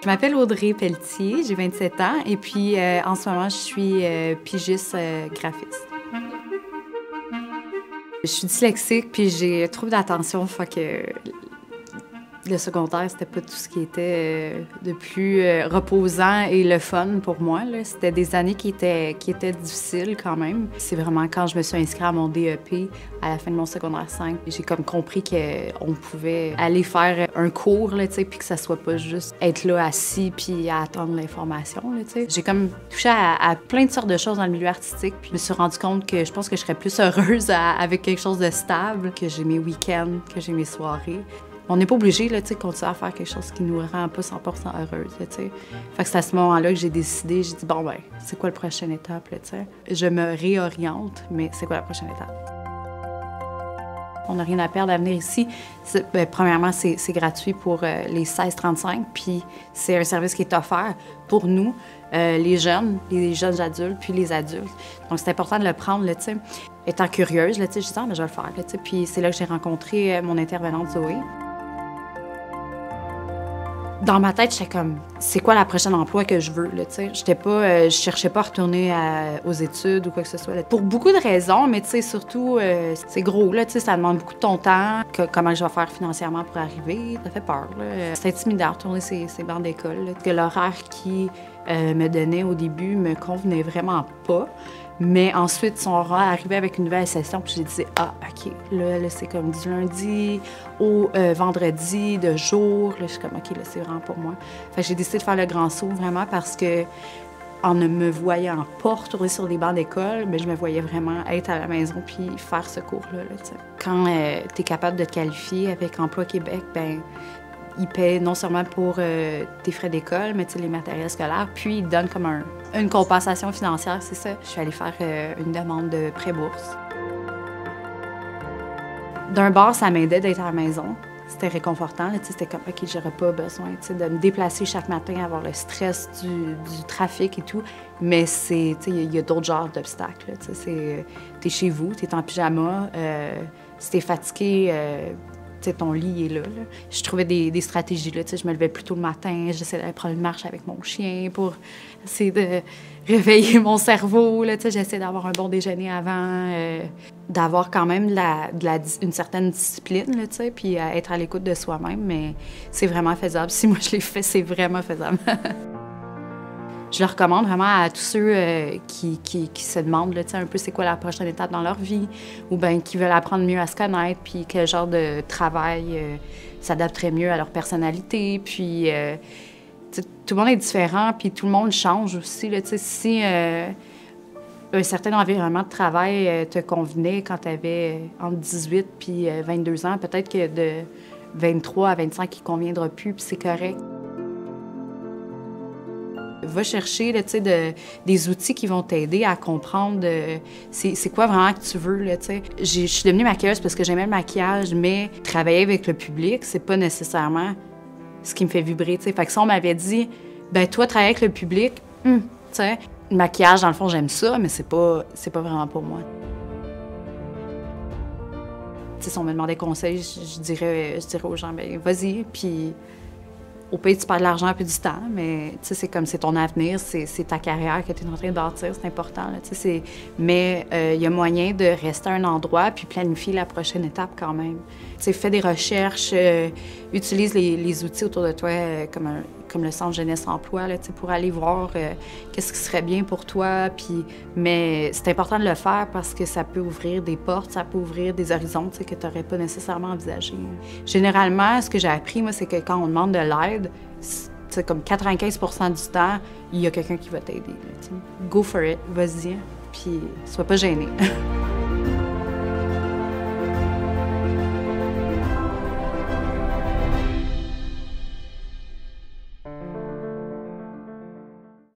Je m'appelle Audrey Pelletier, j'ai 27 ans et puis en ce moment, je suis pigiste graphiste. Je suis dyslexique puis j'ai trouble d'attention, fait que le secondaire, c'était pas tout ce qui était de plus reposant et le fun pour moi. C'était des années qui étaient difficiles quand même. C'est vraiment quand je me suis inscrite à mon DEP à la fin de mon secondaire 5, j'ai comme compris qu'on pouvait aller faire un cours, puis que ça soit pas juste être là assis puis à attendre l'information. J'ai comme touché à plein de sortes de choses dans le milieu artistique, puis je me suis rendu compte que je pense que je serais plus heureuse avec quelque chose de stable, que j'ai mes week-ends, que j'ai mes soirées. On n'est pas obligé de continuer à faire quelque chose qui nous rend pas 100% heureuse. Fait que c'est à ce moment-là que j'ai décidé, j'ai dit, bon, ben, c'est quoi la prochaine étape? Je me réoriente, mais c'est quoi la prochaine étape? On n'a rien à perdre à venir ici. Premièrement, c'est gratuit pour les 16-35, puis c'est un service qui est offert pour nous, les jeunes adultes, puis les adultes. Donc, c'est important de le prendre, étant curieuse, je dis, ah, mais je vais le faire. Puis c'est là que j'ai rencontré mon intervenante Zoé. Dans ma tête, j'étais comme, c'est quoi la prochaine emploi que je veux, je cherchais pas à retourner aux études ou quoi que ce soit. Pour beaucoup de raisons, mais surtout, c'est gros, ça demande beaucoup de ton temps. Comment je vais faire financièrement pour arriver, ça fait peur, C'est intimidant de retourner ces bancs d'école, que l'horaire qui me donnait au début me convenait vraiment pas. Mais ensuite, ils sont arrivés avec une nouvelle session, puis j'ai dit, ah, OK, là c'est comme du lundi au vendredi, de jour. Là, je suis comme, OK, là, c'est vraiment pour moi. Fait que j'ai décidé de faire le grand saut, vraiment, parce que en ne me voyant pas retourner sur les bancs d'école, mais je me voyais vraiment être à la maison puis faire ce cours-là. Quand tu es capable de te qualifier avec Emploi Québec, ben ils paient non seulement pour tes frais d'école, mais les matériels scolaires, puis ils donnent comme une compensation financière, c'est ça. Je suis allée faire une demande de prêt-bourse. D'un bord, ça m'aidait d'être à la maison. C'était réconfortant. C'était comme, OK, j'aurais pas besoin de me déplacer chaque matin, avoir le stress du trafic et tout. Mais il y a d'autres genres d'obstacles. T'es chez vous, t'es en pyjama, si t'es fatigué, ton lit est là. Je trouvais des stratégies. Là, je me levais plus tôt le matin, j'essayais d'aller prendre une marche avec mon chien pour essayer de réveiller mon cerveau. J'essayais d'avoir un bon déjeuner avant, d'avoir quand même une certaine discipline, puis être à l'écoute de soi-même. Mais c'est vraiment faisable. Si moi je l'ai fait, c'est vraiment faisable. Je le recommande vraiment à tous ceux qui se demandent un peu c'est quoi la prochaine étape dans leur vie ou bien qui veulent apprendre mieux à se connaître puis quel genre de travail s'adapterait mieux à leur personnalité. Puis tout le monde est différent puis tout le monde change aussi. Si un certain environnement de travail te convenait quand tu avais entre 18 puis 22 ans, peut-être que de 23 à 25, il ne conviendra plus puis c'est correct. Va chercher des outils qui vont t'aider à comprendre c'est quoi vraiment que tu veux. Je suis devenue maquilleuse parce que j'aimais le maquillage, mais travailler avec le public, c'est pas nécessairement ce qui me fait vibrer. Fait que si on m'avait dit, ben toi, travailler avec le public, le maquillage, dans le fond, j'aime ça, mais c'est pas vraiment pour moi. Si on me demandait conseil, je dirais aux gens, ben vas-y, puis au pays, tu perds de l'argent et du temps, mais c'est comme c'est ton avenir, c'est ta carrière que tu es en train de bâtir, c'est important. Mais il y a moyen de rester à un endroit puis planifier la prochaine étape quand même. Fais des recherches, utilise les outils autour de toi comme le Centre Jeunesse Emploi pour aller voir qu'est-ce qui serait bien pour toi. Mais c'est important de le faire parce que ça peut ouvrir des portes, ça peut ouvrir des horizons que tu n'aurais pas nécessairement envisagés. Généralement, ce que j'ai appris, moi, c'est que quand on demande de l'aide, c'est comme 95% du temps, il y a quelqu'un qui va t'aider. Go for it, vas-y, puis sois pas gêné.